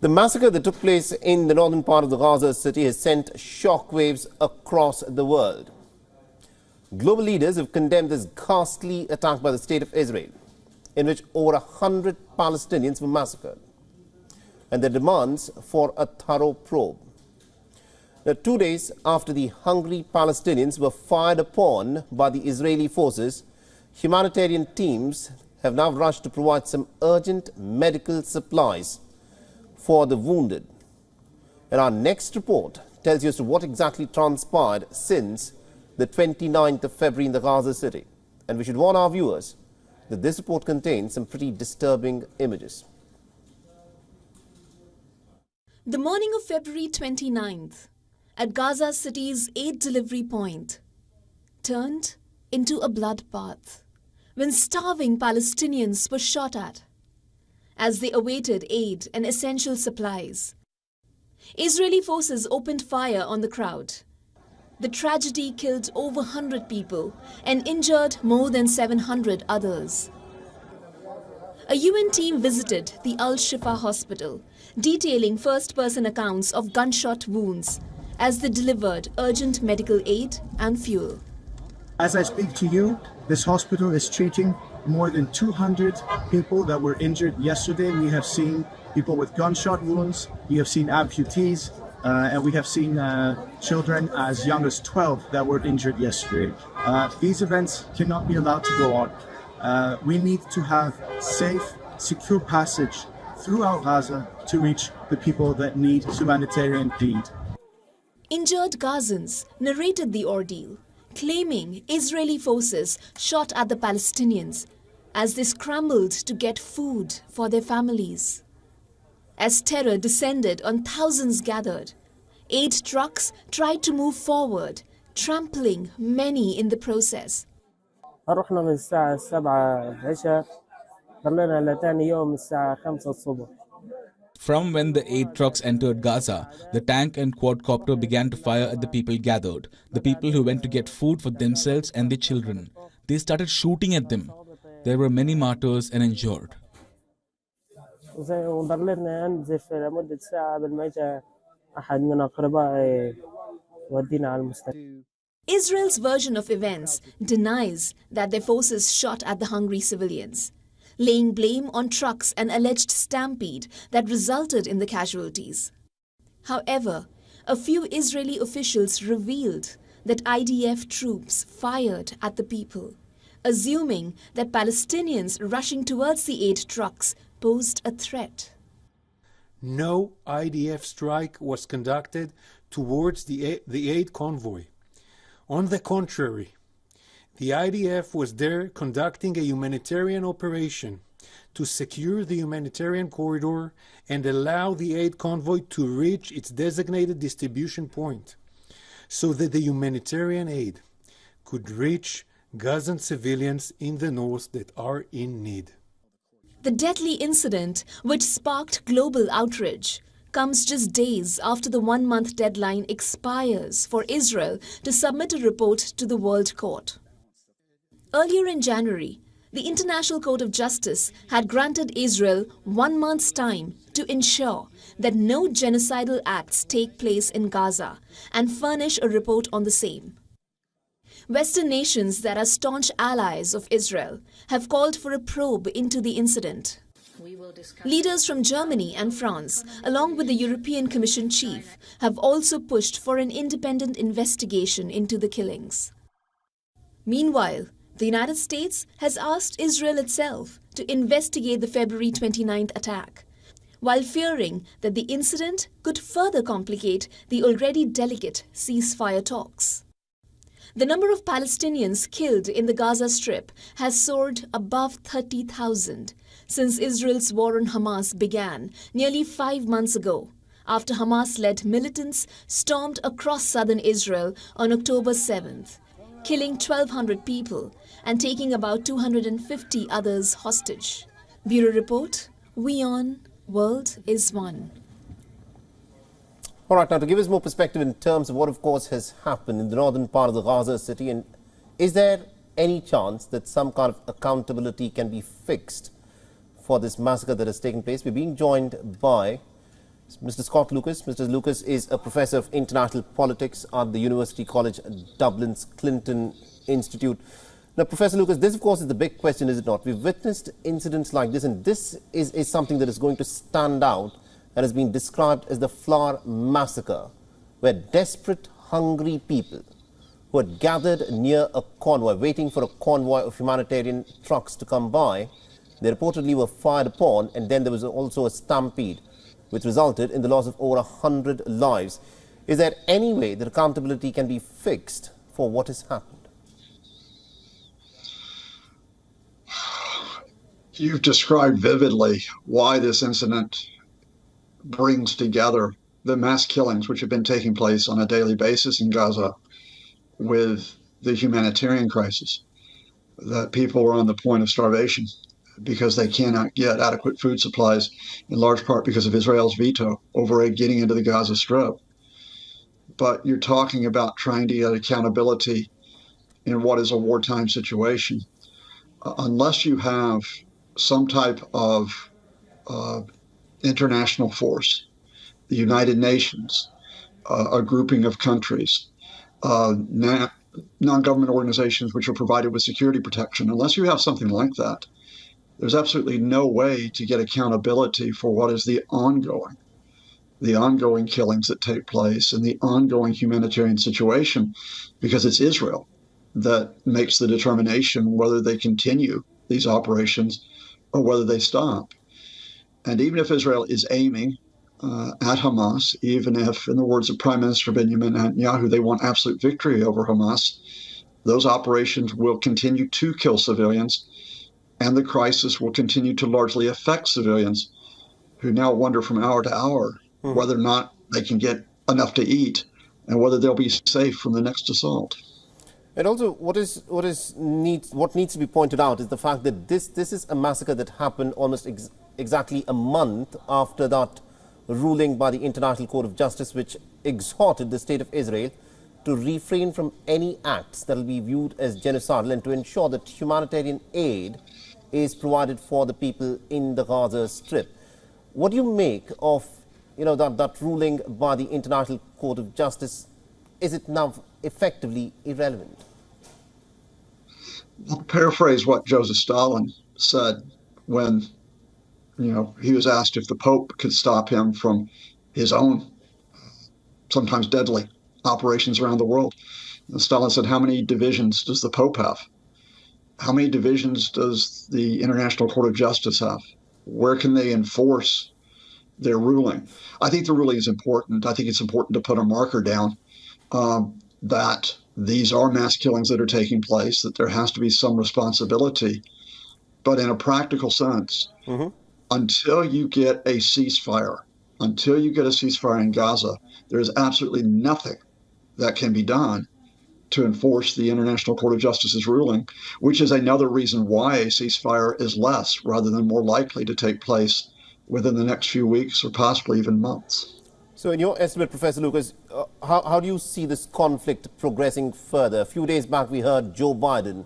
The massacre that took place in the northern part of the Gaza City has sent shockwaves across the world. Global leaders have condemned this ghastly attack by the State of Israel, in which over 100 Palestinians were massacred, and their demands for a thorough probe. Now, 2 days after the hungry Palestinians were fired upon by the Israeli forces, humanitarian teams have now rushed to provide some urgent medical supplies for the wounded. And our next report tells you as to what exactly transpired since the 29th of February in the Gaza City. And we should warn our viewers that this report contains some pretty disturbing images. The morning of February 29th, at Gaza City's aid delivery point, turned into a bloodbath when starving Palestinians were shot at as they awaited aid and essential supplies. Israeli forces opened fire on the crowd. The tragedy killed over 100 people and injured more than 700 others. A UN team visited the Al-Shifa hospital, detailing first-person accounts of gunshot wounds as they delivered urgent medical aid and fuel. As I speak to you, this hospital is treating more than 200 people that were injured yesterday. We have seen people with gunshot wounds, we have seen amputees, and we have seen children as young as 12 that were injured yesterday. These events cannot be allowed to go on. We need to have safe, secure passage throughout Gaza to reach the people that need humanitarian aid. Injured Gazans narrated the ordeal, claiming Israeli forces shot at the Palestinians as they scrambled to get food for their families. As terror descended on thousands gathered, aid trucks tried to move forward, trampling many in the process. رحنا من الساعة 7 عشاء ضلينا لتاني يوم الساعة 5 الصبح. From when the aid trucks entered Gaza, the tank and quadcopter began to fire at the people gathered, the people who went to get food for themselves and their children. They started shooting at them. There were many martyrs and injured. وضلينا ننزف لمدة ساعة قبل ما جاء أحد من أقربائي ودينا على المستشفى. Israel's version of events denies that their forces shot at the hungry civilians, laying blame on trucks and alleged stampede that resulted in the casualties. However, a few Israeli officials revealed that IDF troops fired at the people, assuming that Palestinians rushing towards the aid trucks posed a threat. No IDF strike was conducted towards the aid convoy. On the contrary, the IDF was there conducting a humanitarian operation to secure the humanitarian corridor and allow the aid convoy to reach its designated distribution point so that the humanitarian aid could reach Gazan civilians in the north that are in need. The deadly incident, which sparked global outrage, comes just days after the one-month deadline expires for Israel to submit a report to the World Court. Earlier in January, the International Court of Justice had granted Israel 1 month's time to ensure that no genocidal acts take place in Gaza and furnish a report on the same. Western nations that are staunch allies of Israel have called for a probe into the incident. Leaders from Germany and France, along with the European Commission chief, have also pushed for an independent investigation into the killings. Meanwhile, the United States has asked Israel itself to investigate the February 29th attack, while fearing that the incident could further complicate the already delicate ceasefire talks. The number of Palestinians killed in the Gaza Strip has soared above 30,000 since Israel's war on Hamas began nearly 5 months ago, after Hamas-led militants stormed across southern Israel on October 7th, killing 1,200 people and taking about 250 others hostage. Bureau Report, WION World is One. All right, now to give us more perspective in terms of what, of course, has happened in the northern part of the Gaza City, and is there any chance that some kind of accountability can be fixed for this massacre that has taken place? We're being joined by Mr. Scott Lucas. Mr. Lucas is a professor of international politics at the University College Dublin's Clinton Institute. Now, Professor Lucas, this, of course, is the big question, is it not? We've witnessed incidents like this, and this is something that is going to stand out and has been described as the flower massacre, where desperate, hungry people who had gathered near a convoy, waiting for a convoy of humanitarian trucks to come by, they reportedly were fired upon, and then there was also a stampede, which resulted in the loss of over 100 lives. Is there any way that accountability can be fixed for what has happened? You've described vividly why this incident brings together the mass killings which have been taking place on a daily basis in Gaza with the humanitarian crisis, that people are on the point of starvation because they cannot get adequate food supplies, in large part because of Israel's veto over aid getting into the Gaza Strip. But you're talking about trying to get accountability in what is a wartime situation. Unless you have some type of international force, the United Nations, a grouping of countries, non-government organizations which are provided with security protection, unless you have something like that, there's absolutely no way to get accountability for what is the ongoing killings that take place and the ongoing humanitarian situation, because it's Israel that makes the determination whether they continue these operations or whether they stop. And even if Israel is aiming at Hamas, even if, in the words of Prime Minister Benjamin Netanyahu, they want absolute victory over Hamas, those operations will continue to kill civilians, and the crisis will continue to largely affect civilians who now wonder from hour to hour whether or not they can get enough to eat and whether they'll be safe from the next assault. And also, what needs to be pointed out is the fact that this is a massacre that happened almost exactly a month after that ruling by the International Court of Justice, which exhorted the State of Israel to refrain from any acts that will be viewed as genocidal and to ensure that humanitarian aid is provided for the people in the Gaza Strip. What do you make of that ruling by the International Court of Justice? Is it now effectively irrelevant? I'll paraphrase what Joseph Stalin said when he was asked if the Pope could stop him from his own, sometimes deadly, operations around the world. And Stalin said, how many divisions does the Pope have? How many divisions does the International Court of Justice have? Where can they enforce their ruling? I think the ruling is important. I think it's important to put a marker down that these are mass killings that are taking place, that there has to be some responsibility. But in a practical sense, until you get a ceasefire in Gaza, there is absolutely nothing that can be done to enforce the International Court of Justice's ruling, which is another reason why a ceasefire is less rather than more likely to take place within the next few weeks or possibly even months. So in your estimate, Professor Lucas, how do you see this conflict progressing further? A few days back, we heard Joe Biden,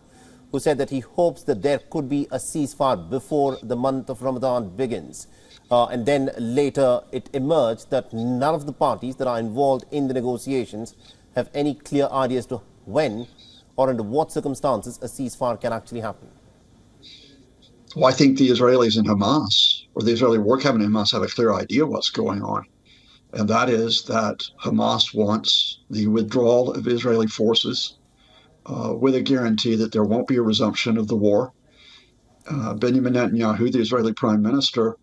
who said that he hopes that there could be a ceasefire before the month of Ramadan begins. And then later it emerged that none of the parties that are involved in the negotiations have any clear idea as to when or under what circumstances a ceasefire can actually happen. Well, I think the Israelis and Hamas, or the Israeli war cabinet and Hamas, have a clear idea what's going on. And that is that Hamas wants the withdrawal of Israeli forces with a guarantee that there won't be a resumption of the war. Benjamin Netanyahu, the Israeli prime minister,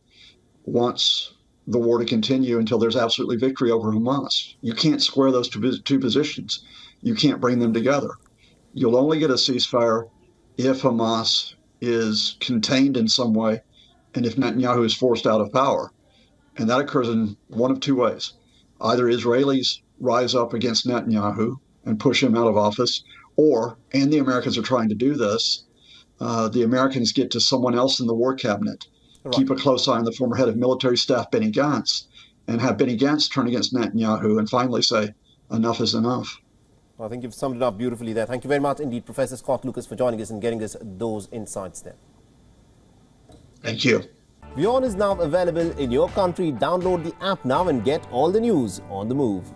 wants the war to continue until there's absolutely victory over Hamas. You can't square those two positions. You can't bring them together. You'll only get a ceasefire if Hamas is contained in some way and if Netanyahu is forced out of power. And that occurs in one of two ways. Either Israelis rise up against Netanyahu and push him out of office, and the Americans are trying to do this, the Americans get to someone else in the war cabinet, keep a close eye on the former head of military staff, Benny Gantz, and have Benny Gantz turn against Netanyahu and finally say, enough is enough. I think you've summed it up beautifully there. Thank you very much indeed, Professor Scott Lucas, for joining us and getting us those insights there. Thank you. WION is now available in your country. Download the app now and get all the news on the move.